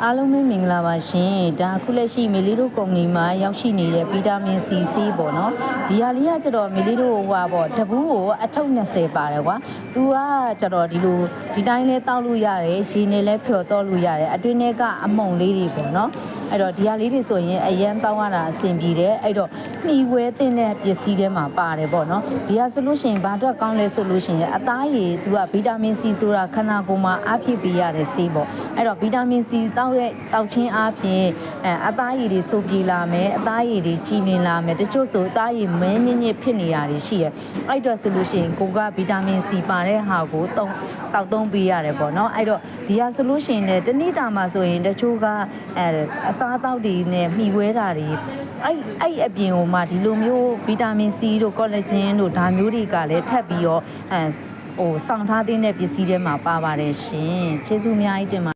အားလုံးပဲမင်္ဂလာပါရှင်ဒါအခုလက်ရှိမေလေးတို့ကုမ္ပဏီမှာရောက်ရှိနေတဲ့ဗီတာမင် C ဆေးပေါ့နော်ဒီဟာလေးကကျတော့မေလေးတို့ဟွာပေါ့တပူးကိုအထုပ်20ပါတယ်ကွာသူကကျတော့ဒီလိုဒီတိုင်းလဲတောက်လို့ရတယ်ရေနဲ့လဲဖြော်တော့လို့ရတယ်အတွင်းထဲကအမုံလေးတွေပေါ့နော်အဲ့တော့ဒီဟာလေးတွေဆိုရင်အရန်တောက်ရတာအဆင်ပြေတယ်အဲ့တော့နှီးဝဲတင်တဲ့ပစ္စည်းတွေမှာပါတယ်ပေါ့နော်ဒီဟာဆိုလို့ရှိရင်ဘာအတွက်ကောင်းလဲဆိုလို့ရှိရင်အသားရည်သူကဗီတာမင် C ဆိုတာခန္ဓာကိုယ်မှာအဖြစ်ပေးရတဲ့ဆေးပေါ့အဲ့တော့ဗီတာမင် C တောက်ချင်းအားဖြင့်အသားရည်တွေစိုးပြေလာမယ်အသားရည်တွေကြီးနေလာမယ်တချို့ဆိုအသားရည်မင်းညစ်ညစ်ဖြစ်နေတာတွေရှိရအဲ့တော့ဆိုလို့ရှိရင်ကိုကဗီတာမင် C ပါတဲ့ဟာကိုတောက်သုံးပေးရတယ်ပေါ့နော်အဲ့တော့ဒီဟာဆိုလို့ရှိရင်လည်းတနေ့တာမှာဆိုရင်တချို့ကအစားအသောက်တွေနဲ့မှီဝဲတာတွေအဲ့အပြင်ဟိုမှာဒီလိုမျိုးဗီတာမင် C တို့ကောလာဂျင်တို့ဒါမျိုးတွေကလည်းထပ်ပြီးတော့ဟိုဆောင်ထားတဲ့ပစ္စည်းတွေမှာပါပါတယ်ရှင်ကျေးဇူးအများကြီးတင်ပါ